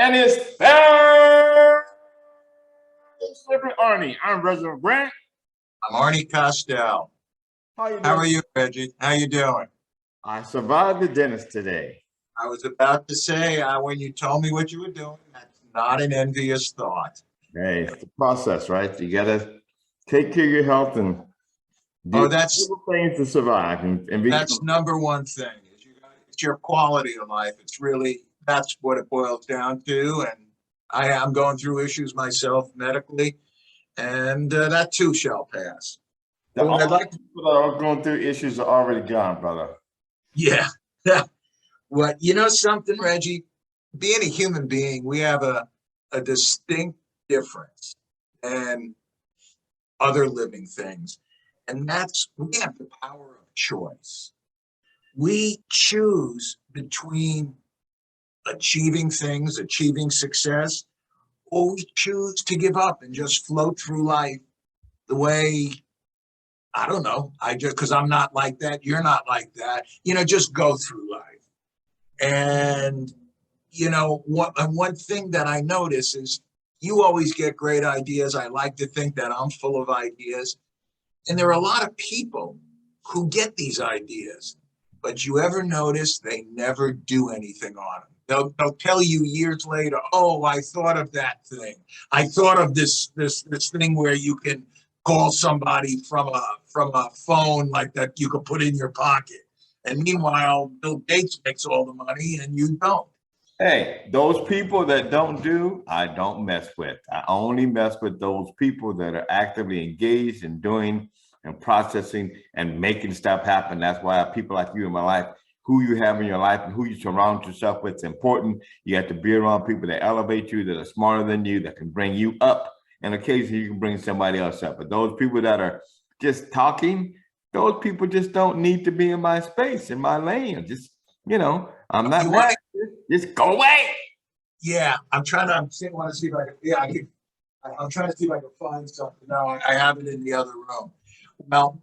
And it's there. Arnie. I'm Reginald Grant. I'm Arnie Costell. How are you, Reggie? How you doing? I survived the dentist today. I was about to say, when you told me what you were doing, that's not an envious thought. Hey, it's the process, right? You got to take care of your health and do that's things to survive. And that's number one thing. It's your quality of life. That's what it boils down to. And I am going through issues myself medically, and that too shall pass. The only people that are going through issues are already gone, brother. Yeah. What, something, Reggie? Being a human being, we have a distinct difference than other living things. And we have the power of choice. We choose between achieving things, achieving success, or we choose to give up and just float through life the way, I don't know, because I'm not like that, you're not like that, just go through life. And, one thing that I notice is you always get great ideas. I like to think that I'm full of ideas. And there are a lot of people who get these ideas, but you ever notice they never do anything on them. They'll tell you years later, oh, I thought of that thing. I thought of this thing where you can call somebody from a phone like that you could put in your pocket. And meanwhile, Bill Gates makes all the money and you don't. Hey, those people that don't do, I don't mess with. I only mess with those people that are actively engaged in doing and processing and making stuff happen. That's why people like you in my life, who you have in your life and who you surround yourself with is important. You have to be around people that elevate you, that are smarter than you, that can bring you up. And occasionally you can bring somebody else up. But those people that are just talking, those people just don't need to be in my space, in my lane. Just, I'm not mad. Just go away. Yeah, I'm trying to see if I can. Yeah, I'm trying to see if I can find something. No, I have it in the other room. Well,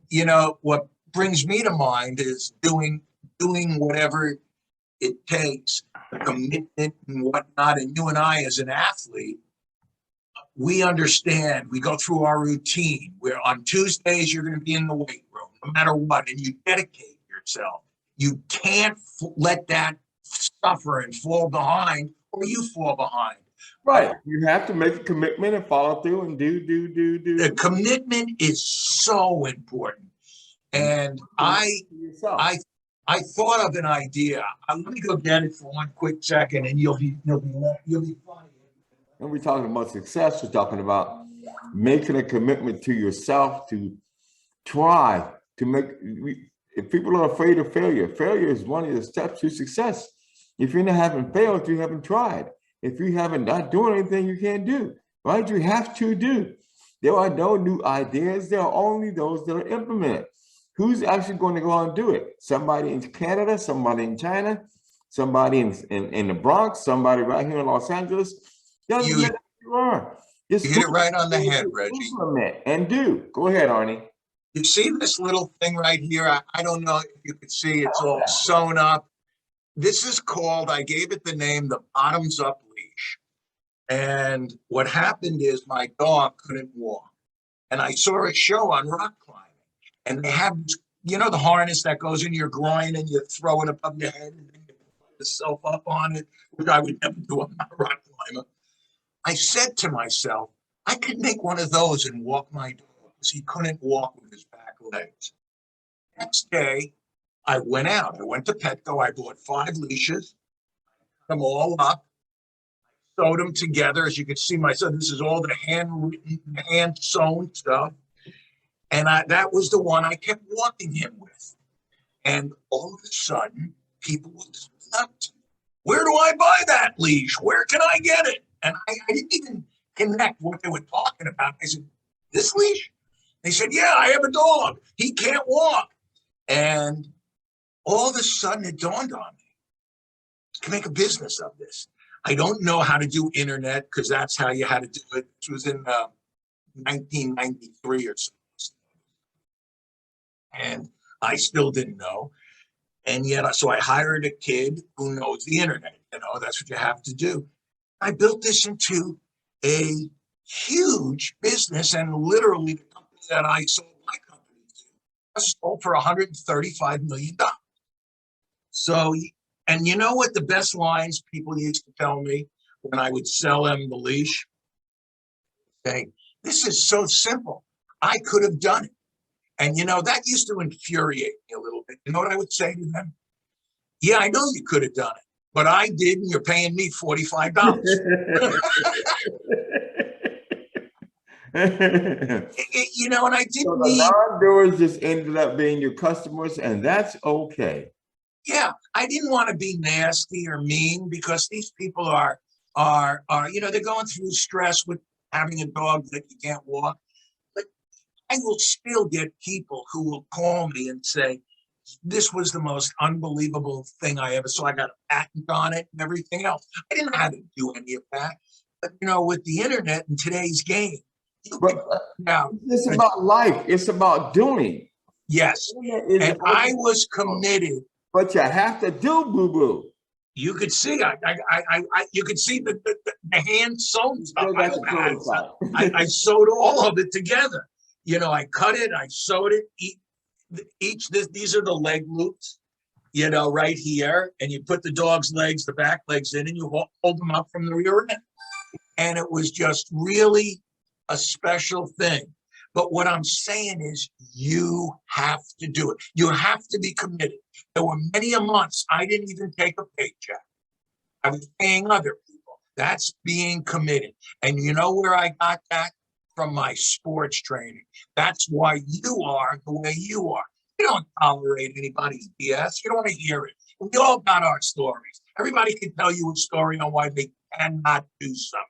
what brings me to mind is doing whatever it takes, the commitment and whatnot. And you and I, as an athlete, we understand. We go through our routine. Where on Tuesdays you're going to be in the weight room, no matter what, and you dedicate yourself. You can't let that suffer and fall behind, or you fall behind. Right. You have to make a commitment and follow through and do. The commitment is so important. And I thought of an idea. Let me go get it for one quick second, and you'll be funny. When we're talking about success, we're talking about making a commitment to yourself to try to make. If people are afraid of failure, failure is one of the steps to success. If you haven't failed, you haven't tried. If you haven't not doing anything, you can't do, right? You have to do. There are no new ideas. There are only those that are implemented. Who's actually going to go out and do it? Somebody in Canada, somebody in China, somebody in the Bronx, somebody right here in Los Angeles. You hit it right on the head, Reggie. Implement and do. Go ahead, Arnie. You see this little thing right here? I don't know if you can see. It's all sewn up. This is called, I gave it the name, the bottoms up leash. And what happened is my dog couldn't walk. And I saw a show on rock climbing. And they have, the harness that goes in your groin and you throw it above your head and then you put yourself up on it, which I would never do. I'm not a rock climber. I said to myself, I could make one of those and walk my dog because he couldn't walk with his back legs. Next day, I went out. I went to Petco. I bought 5 leashes, cut them all up, sewed them together. As you can see, this is all the handwritten, hand-sewn stuff. And that was the one I kept walking him with. And all of a sudden, people would up to me. Where do I buy that leash? Where can I get it? And I didn't even connect what they were talking about. I said, this leash? They said, yeah, I have a dog. He can't walk. And all of a sudden, it dawned on me. I can make a business of this. I don't know how to do internet because that's how you had to do it. This was in 1993 or so. And I still didn't know. And yet, so I hired a kid who knows the internet. That's what you have to do. I built this into a huge business, and literally the company that I sold my company to, I sold for $135 million. So, and you know what the best lines people used to tell me when I would sell them the leash? Say, this is so simple. I could have done it. And that used to infuriate me a little bit. You know what I would say to them? Yeah, I know you could have done it, but I did, and you're paying me $45. And I didn't So the non-doers just ended up being your customers, and that's okay. Yeah, I didn't want to be nasty or mean, because these people are they're going through stress with having a dog that you can't walk. But I will still get people who will call me and say, this was the most unbelievable thing I ever saw. I got a patent on it and everything else. I didn't have to do any of that. But with the internet in today's game, it's about life. It's about doing. Yes. And I was committed. But you have to do boo-boo. You could see, you could see the hand sewn stuff. I sewed all of it together. I cut it, I sewed it. These are the leg loops, right here. And you put the dog's legs, the back legs in, and you hold them up from the rear end. And it was just really a special thing. But what I'm saying is, you have to do it. You have to be committed. There were many a months I didn't even take a paycheck. I was paying other people. That's being committed. And you know where I got that? From my sports training. That's why you are the way you are. You don't tolerate anybody's BS. You don't want to hear it. We all got our stories. Everybody can tell you a story on why they cannot do something.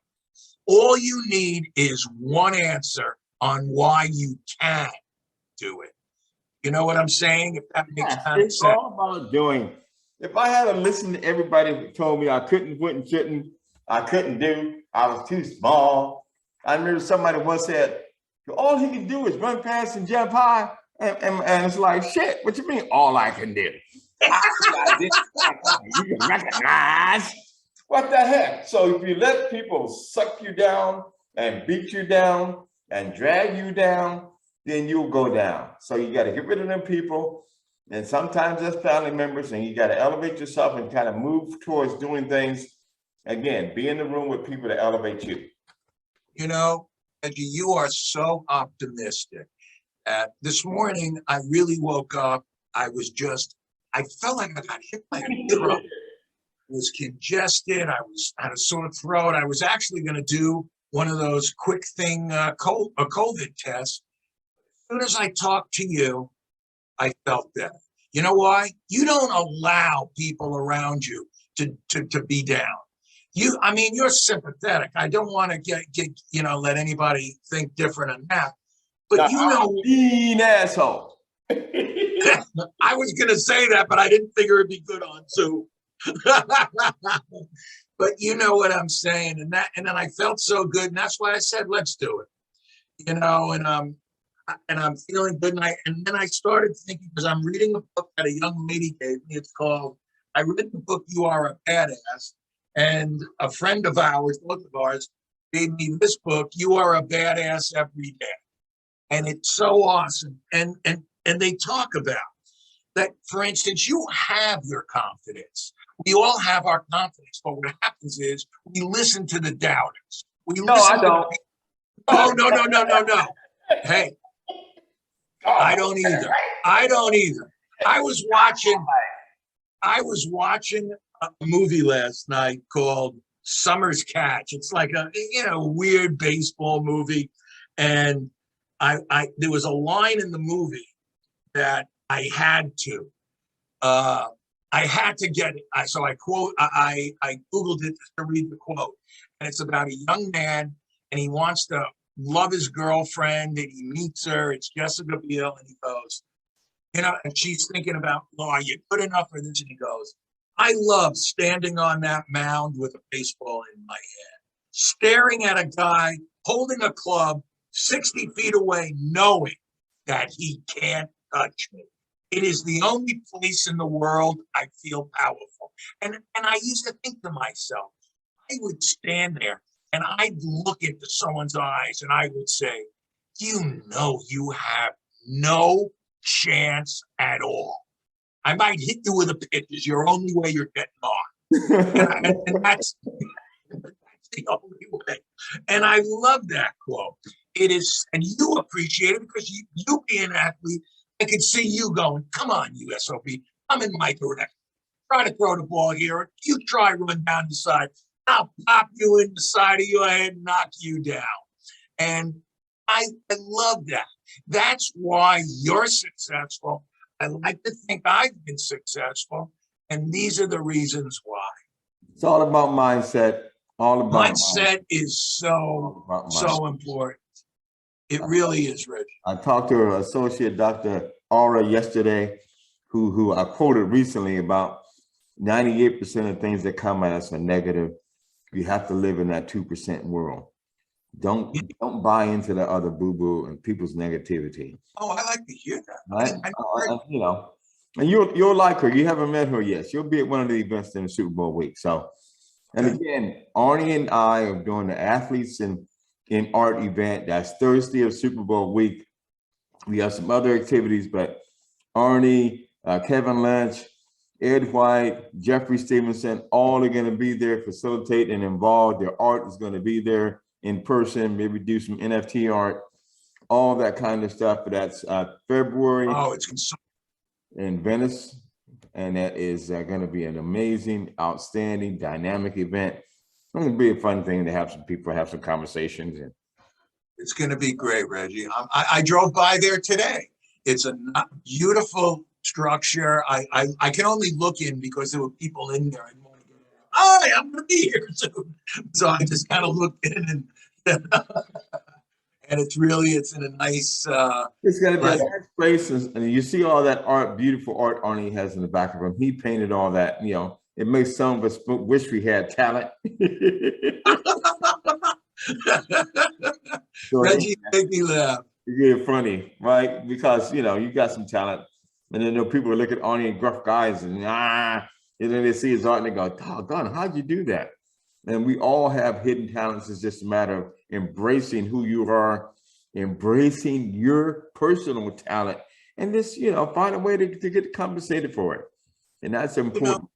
All you need is one answer on why you can do it. You know what I'm saying? If that makes sense. It's all about doing. If I had to listen to everybody who told me I couldn't, wouldn't, shouldn't, I couldn't do, I was too small. I remember somebody once said, all he can do is run fast and jump high. And it's like, shit, what you mean all I can do? You can recognize. What the heck? So if you let people suck you down and beat you down and drag you down, then you'll go down. So you got to get rid of them people. And sometimes that's family members, and you got to elevate yourself and kind of move towards doing things. Again, be in the room with people to elevate you. Reggie, you are so optimistic. This morning, I really woke up. I felt like I got hit by a truck. I was congested. I had a sore throat. I was actually going to do one of those quick thing, a COVID test. As soon as I talked to you, I felt better. You know why? You don't allow people around you to be down. You're sympathetic. I don't want to let anybody think different on that. But mean asshole. I was going to say that, but I didn't figure it'd be good on Zoom. But you know what I'm saying, and then I felt so good, and that's why I said, let's do it. And I'm feeling good, and then I started thinking, because I'm reading a book that a young lady gave me. It's called, I read the book, You Are a Badass, and a friend of ours, both of ours, gave me this book, You Are a Badass Every Day. And it's so awesome. And they talk about that, for instance, you have your confidence. We all have our confidence, but what happens is we listen to the doubters. I don't. Oh, no. Hey, I don't either. I was watching a movie last night called Summer's Catch. It's like a weird baseball movie, and there was a line in the movie that I had to get it. So I Googled it just to read the quote, and it's about a young man, and he wants to love his girlfriend, and he meets her. It's Jessica Biel, and he goes, and she's thinking about, well, are you good enough for this? And he goes, I love standing on that mound with a baseball in my hand, staring at a guy holding a club 60 feet away, knowing that he can't touch me. It is the only place in the world I feel powerful. And I used to think to myself, would stand there and I'd look into someone's eyes and I would say, you know, you have no chance at all. I might hit you with a pitch is your only way you're getting on. And that's the only way. And I love that quote. It is, and you appreciate it because you being an athlete, I could see you going, come on, USOB, come in my direction. Try to throw the ball here. You try run down the side. I'll pop you in the side of your head and knock you down. And I love that. That's why you're successful. I like to think I've been successful. And these are the reasons why. It's all about mindset. All about mindset is so important. It really is, Rich. I talked to Associate Dr. Aura yesterday, who I quoted recently about 98% of things that come at us are negative. You have to live in that 2% world. Don't buy into the other boo-boo and people's negativity. Oh, I like to hear that. Right? You know, and you'll like her. You haven't met her yet. She'll be at one of the events in the Super Bowl week. So, and again, Arnie and I are doing the Athletes in Art event. That's Thursday of Super Bowl week. We have some other activities, but Arnie, Kevin Lynch, Ed White, Jeffrey Stevenson, all are going to be there, facilitate and involved. Their art is going to be there in person, maybe do some NFT art, all that kind of stuff. But that's February in Venice. And that is going to be an amazing, outstanding, dynamic event. It's going to be a fun thing to have some people have some conversations. And it's going to be great, Reggie. I drove by there today. It's a beautiful structure. I can only look in because there were people in there. I didn't want to get in. Hi, I'm going to be here soon. So I just kind of looked in and and it's in a nice. It's going to be a nice place, and you see all that art, beautiful art Arnie has in the back of him. He painted all that. You know, it makes some of us wish we had talent. So, Reggie, make me laugh. You're funny, right? Because you know you got some talent, and then people look at Arnie and gruff guys, and then they see his art and they go, "Doggone, how'd you do that?" And we all have hidden talents. It's just a matter of embracing who you are, embracing your personal talent, and just find a way to get compensated for it. And that's important.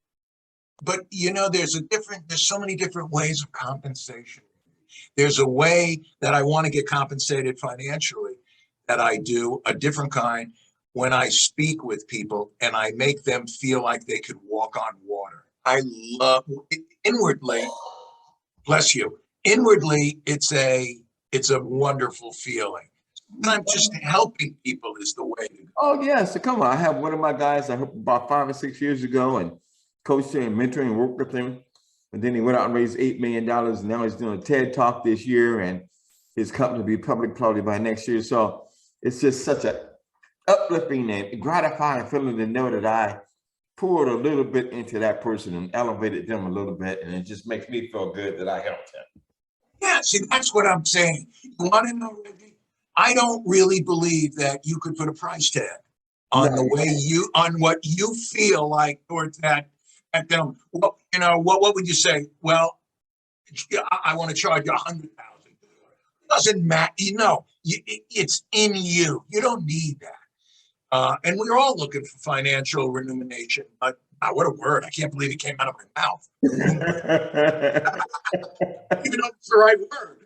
But there's so many different ways of compensation. There's a way that I want to get compensated financially that I do, a different kind, when I speak with people and I make them feel like they could walk on water. I love inwardly, bless you. Inwardly, it's a wonderful feeling. Sometimes just helping people is the way to go. Oh yeah, so come on. I have one of my guys I hooked about 5 or 6 years ago and coached him and mentoring and worked with him. And then he went out and raised $8 million. And now he's doing a TED Talk this year, and his company will be public probably by next year. So it's just such a uplifting and gratifying feeling to know that I poured a little bit into that person and elevated them a little bit. And it just makes me feel good that I helped him. Yeah, see, that's what I'm saying. You want to know, Reggie? I don't really believe that you could put a price tag on the way on what you feel like towards that. Well, what would you say? Well, I want to charge you $100,000. It doesn't matter. It's in you. You don't need that. And we're all looking for financial remuneration. But what a word! I can't believe it came out of my mouth. Even though it's the right word.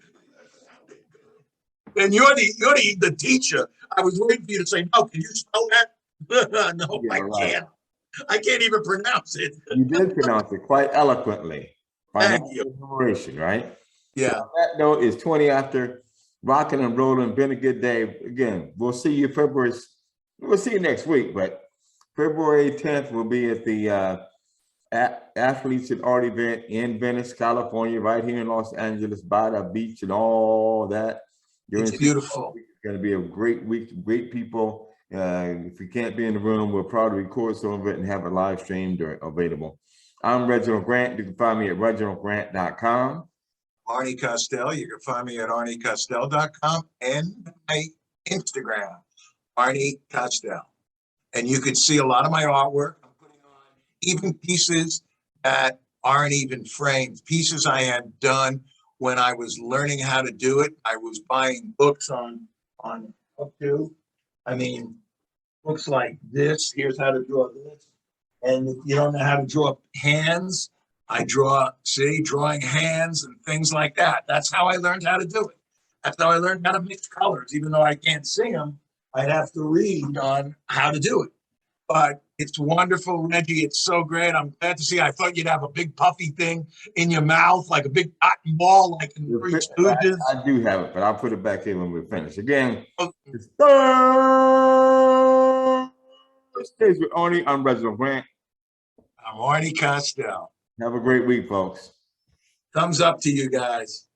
And you're the teacher. I was waiting for you to say, no, can you spell that? No, yeah, I can't. I can't even pronounce it. You did pronounce it quite eloquently. Thank you. Right? Yeah. So that note is 20 after, rocking and rolling. Been a good day. Again, we'll see you We'll see you next week, but February 10th will be at the Athletes at Art event in Venice, California, right here in Los Angeles, by the beach and all that. It's beautiful. It's going to be a great week, great people. If you can't be in the room, we'll probably record some of it and have it live streamed or available. I'm Reginald Grant. You can find me at reginaldgrant.com. Arnie Costell. You can find me at arniecostell.com and my Instagram, Arnie Costell. And you can see a lot of my artwork. I'm putting on even pieces that aren't even framed. Pieces I had done when I was learning how to do it. I was buying books on how to. I mean, books like this. Here's how to draw this. And if you don't know how to draw hands, I draw, see, drawing hands and things like that. That's how I learned how to do it. That's how I learned how to mix colors. Even though I can't see them, I'd have to read on how to do it. But it's wonderful, Reggie. It's so great. I'm glad to see. I thought you'd have a big puffy thing in your mouth, like a big cotton ball, like in the Three Stooges. I do have it, but I'll put it back in when we're finished. Again, Oh, it's Thursdays with Arnie. I'm Reginald Grant. I'm Arnie Costell. Have a great week, folks. Thumbs up to you guys.